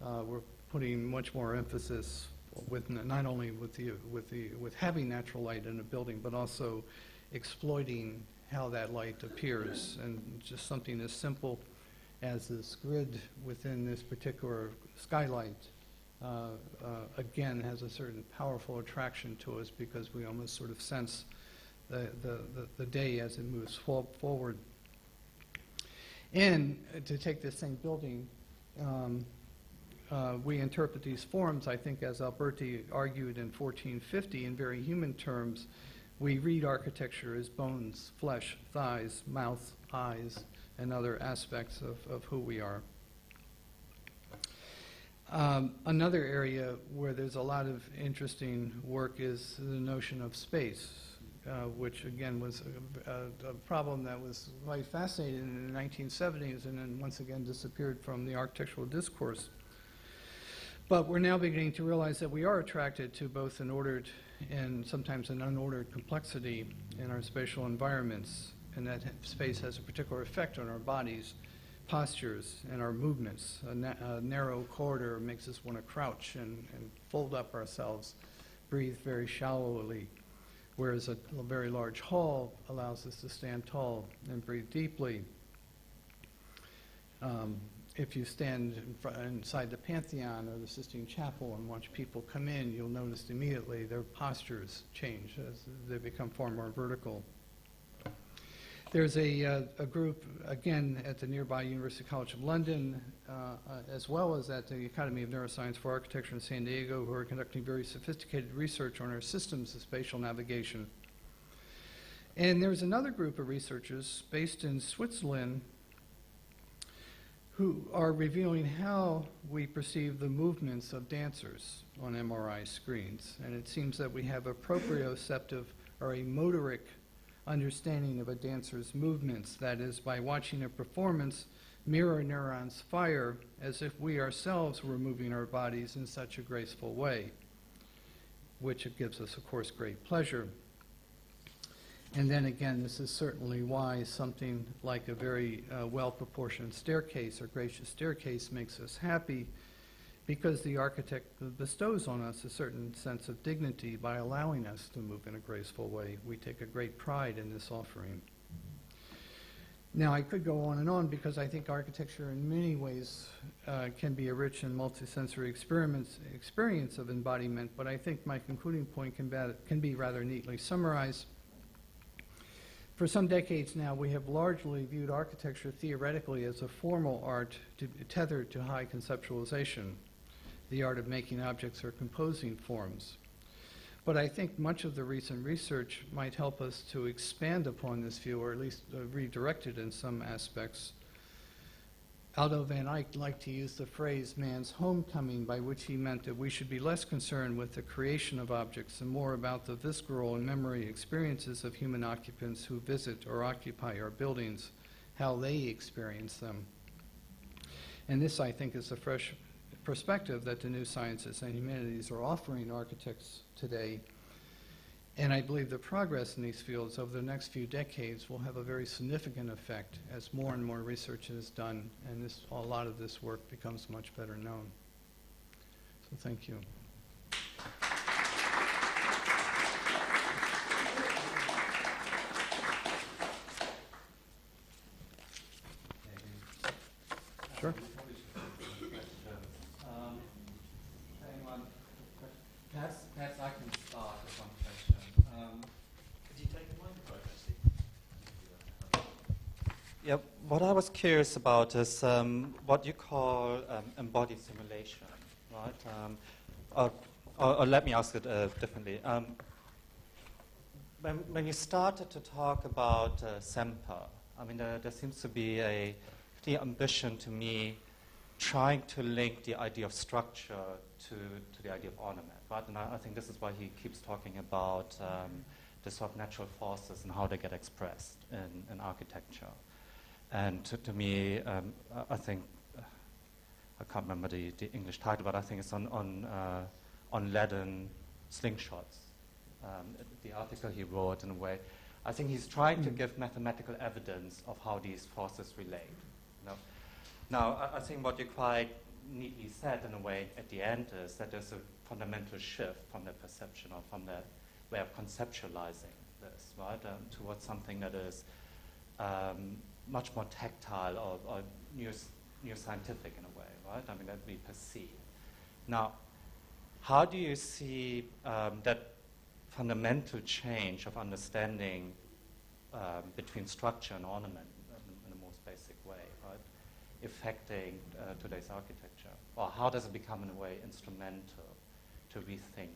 We're putting much more emphasis with not only with having natural light in a building, but also exploiting how that light appears. And just something as simple as this grid within this particular skylight, again, has a certain powerful attraction to us because we almost sort of sense the day as it moves forward. And to take this same building, we interpret these forms, I think, as Alberti argued in 1450, in very human terms. We read architecture as bones, flesh, thighs, mouth, eyes, and other aspects of who we are. Another area where there's a lot of interesting work is the notion of space, which again was a problem that was quite fascinating in the 1970s and then once again disappeared from the architectural discourse. But we're now beginning to realize that we are attracted to both an ordered and sometimes an unordered complexity in our spatial environments, and that space has a particular effect on our bodies, postures, and our movements. A narrow corridor makes us want to crouch and fold up ourselves, breathe very shallowly, whereas a very large hall allows us to stand tall and breathe deeply. If you stand inside the Pantheon or the Sistine Chapel and watch people come in, you'll notice immediately their postures change as they become far more vertical. There's a group, again, at the nearby University College of London, as well as at the Academy of Neuroscience for Architecture in San Diego, who are conducting very sophisticated research on our systems of spatial navigation. And there's another group of researchers based in Switzerland who are reviewing how we perceive the movements of dancers on MRI screens. And it seems that we have a proprioceptive or a motoric understanding of a dancer's movements. That is, by watching a performance, mirror neurons fire as if we ourselves were moving our bodies in such a graceful way, which it gives us, of course, great pleasure. And then again, this is certainly why something like a very well-proportioned staircase or gracious staircase makes us happy, because the architect bestows on us a certain sense of dignity by allowing us to move in a graceful way. We take a great pride in this offering. Now, I could go on and on, because I think architecture in many ways can be a rich and multisensory experience of embodiment, but I think my concluding point can be rather neatly summarized. For some decades now, we have largely viewed architecture theoretically as a formal art tethered to high conceptualization, the art of making objects or composing forms. But I think much of the recent research might help us to expand upon this view, or at least redirect it in some aspects. Aldo van Eyck liked to use the phrase man's homecoming, by which he meant that we should be less concerned with the creation of objects and more about the visceral and memory experiences of human occupants who visit or occupy our buildings, how they experience them. And this, I think, is a fresh perspective that the new sciences and humanities are offering architects today. And I believe the progress in these fields over the next few decades will have a very significant effect as more and more research is done, and a lot of this work becomes much better known. So thank you. Sure. Perhaps I can start with one question. Could you take the microphone, actually? Yeah, what I was curious about is what you call embodied simulation, right? Or let me ask it differently. When you started to talk about Semper, I mean, there seems to be a clear ambition to me trying to link the idea of structure to the idea of ornament, right? And I think this is why he keeps talking about the sort of natural forces and how they get expressed in architecture. And to me, I think, I can't remember the English title, but I think it's on leaden slingshots. The article he wrote, in a way, I think he's trying to give mathematical evidence of how these forces relate. You know? Now, I think what you quite neatly said, in a way, at the end is that there's a fundamental shift from the perception or from the way of conceptualizing this, right, towards something that is much more tactile or neuroscientific in a way, right? I mean, that we perceive. Now, how do you see that fundamental change of understanding between structure and ornament in the most basic way, right, affecting today's architecture? Or how does it become, in a way, instrumental to rethink?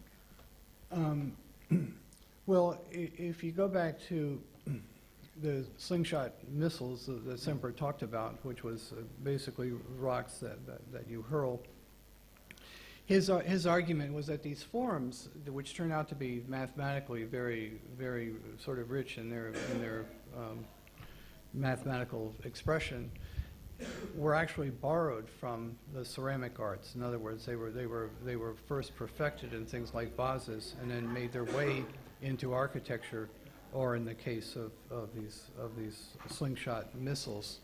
Well, if you go back to the slingshot missiles that Semper talked about, which was basically rocks that you hurl, his argument was that these forms, which turn out to be mathematically very, very sort of rich in their mathematical expression, were actually borrowed from the ceramic arts. In other words, they were first perfected in things like vases, and then made their way into architecture, or in the case of these slingshot missiles.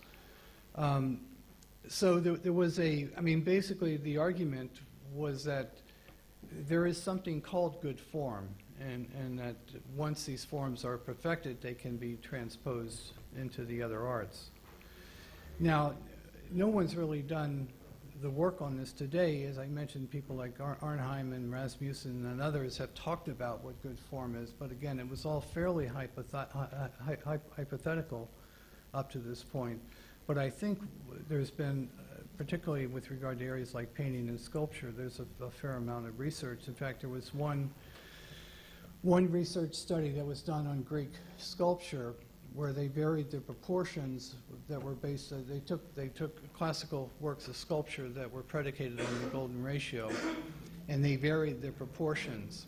So there was basically the argument was that there is something called good form, and that once these forms are perfected, they can be transposed into the other arts. Now, no one's really done the work on this today. As I mentioned, people like Arnheim and Rasmussen and others have talked about what good form is, but again, it was all fairly hypothetical. up to this point. But I think there's been, particularly with regard to areas like painting and sculpture, there's a fair amount of research. In fact, there was one research study that was done on Greek sculpture where they varied the proportions that were based, they took classical works of sculpture that were predicated on the golden ratio, and they varied their proportions.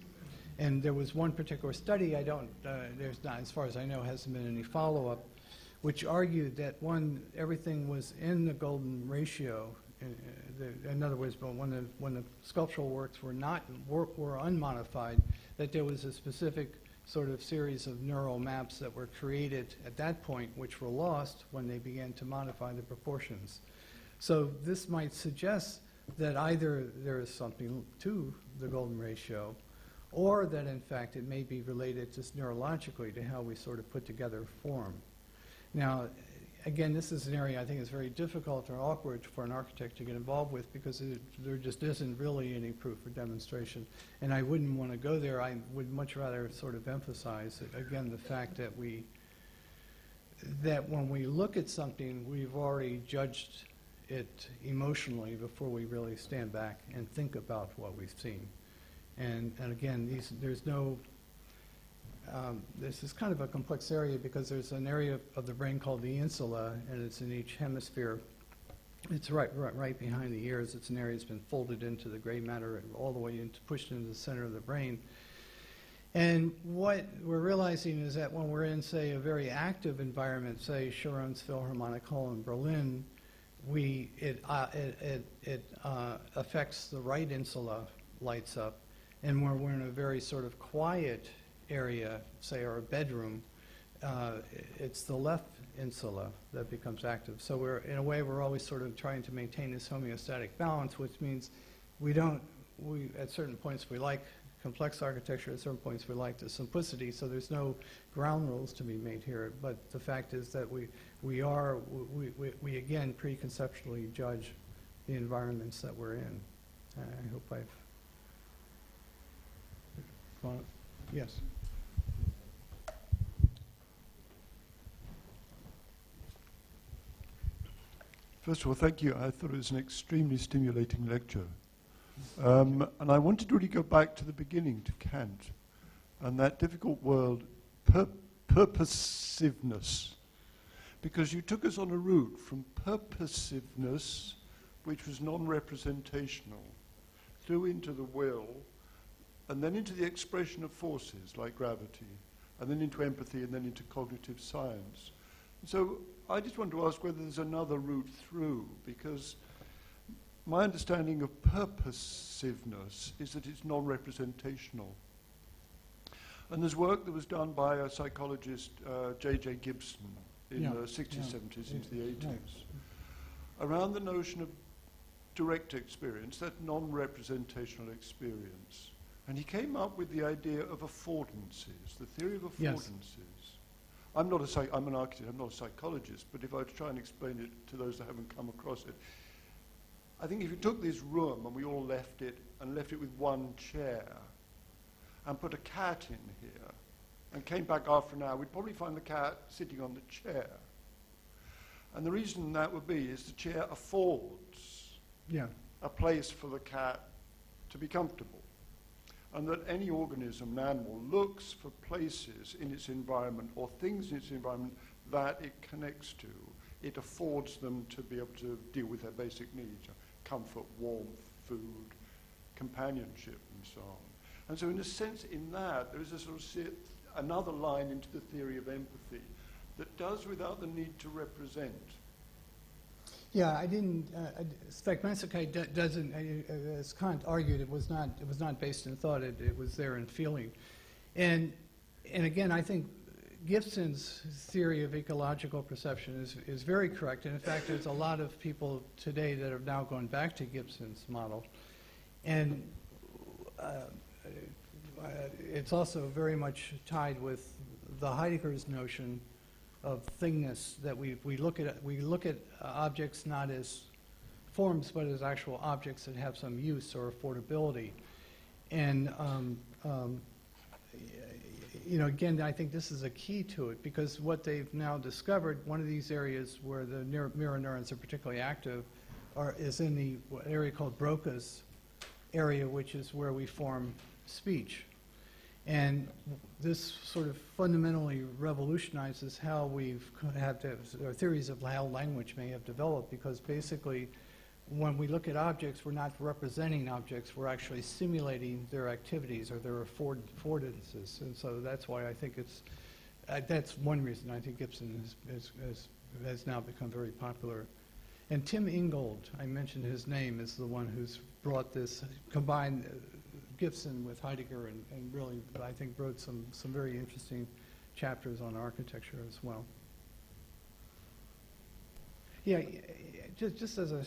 And there was one particular study, there's not, as far as I know, hasn't been any follow-up, which argued that everything was in the golden ratio. In other words, but when the sculptural works were unmodified, that there was a specific sort of series of neural maps that were created at that point, which were lost when they began to modify the proportions. So this might suggest that either there is something to the golden ratio, or that in fact it may be related just neurologically to how we sort of put together form. Now, again, this is an area I think is very difficult or awkward for an architect to get involved with because there just isn't really any proof or demonstration. And I wouldn't want to go there. I would much rather sort of emphasize, again, the fact that when we look at something, we've already judged it emotionally before we really stand back and think about what we've seen. And again, this is kind of a complex area because there's an area of the brain called the insula, and it's in each hemisphere. It's right behind the ears. It's an area that's been folded into the gray matter and all the way pushed into the center of the brain. And what we're realizing is that when we're in, say, a very active environment, say Sharon's Philharmonic Hall in Berlin, it affects the right insula, lights up, and when we're in a very sort of quiet area, say our bedroom, it's the left insula that becomes active. So in a way, we're always sort of trying to maintain this homeostatic balance, which means at certain points we like complex architecture, at certain points we like the simplicity, so there's no ground rules to be made here. But the fact is that we again preconceptually judge the environments that we're in. I hope I've gone. Yes. First of all, thank you. I thought it was an extremely stimulating lecture. And I wanted to really go back to the beginning, to Kant, and that difficult word, purposiveness. Because you took us on a route from purposiveness, which was non-representational, through into the will, and then into the expression of forces like gravity, and then into empathy, and then into cognitive science. So I just want to ask whether there's another route through, because my understanding of purposiveness is that it's non-representational. And there's work that was done by a psychologist, J.J. Gibson, in the 60s, 70s, into the 80s, around the notion of direct experience, that non-representational experience. And he came up with the idea of affordances, the theory of affordances. Yes. I'm an architect, I'm not a psychologist, but if I were to try and explain it to those that haven't come across it, I think if you took this room and we all left it with one chair and put a cat in here and came back after an hour, we'd probably find the cat sitting on the chair. And the reason that would be is the chair affords a place for the cat to be comfortable. And that any organism, an animal, looks for places in its environment or things in its environment that it connects to. It affords them to be able to deal with their basic needs, comfort, warmth, food, companionship, and so on. And so in a sense, in that, there is a sort of another line into the theory of empathy that does without the need to represent. Yeah, I didn't. Specmansicite doesn't, as Kant argued, it was not based in thought. It was there in feeling, and again, I think Gibson's theory of ecological perception is very correct. And in fact, there's a lot of people today that have now gone back to Gibson's model, and it's also very much tied with the Heidegger's notion of thingness, that we look at objects not as forms but as actual objects that have some use or affordability. And you know, again, I think this is a key to it, because what they've now discovered, one of these areas where the mirror neurons are particularly active is in the area called Broca's area, which is where we form speech. And this sort of fundamentally revolutionizes how we've had or theories of how language may have developed, because basically when we look at objects, we're not representing objects, we're actually simulating their activities or their affordances. And so that's why I think it's, that's one reason I think Gibson has now become very popular. And Tim Ingold, I mentioned his name, is the one who's brought this, combined Gibson with Heidegger, and really, I think, wrote some very interesting chapters on architecture as well. Yeah, just as a,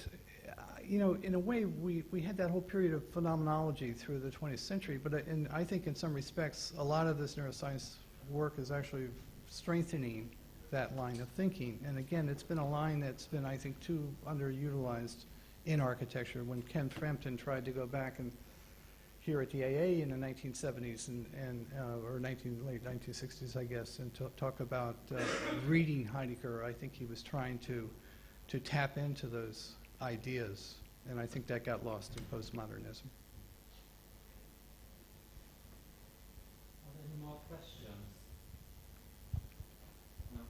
you know, in a way, we had that whole period of phenomenology through the 20th century, but I think in some respects, a lot of this neuroscience work is actually strengthening that line of thinking. And again, it's been a line that's been, I think, too underutilized in architecture. When Ken Frampton tried to go back and here at the AA in the 1970s or late 1960s, I guess, and talk about reading Heidegger, I think he was trying to tap into those ideas, and I think that got lost in postmodernism. Are there any more questions? No?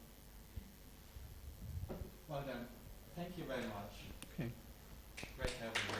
Well then, thank you very much. Okay. Great having you.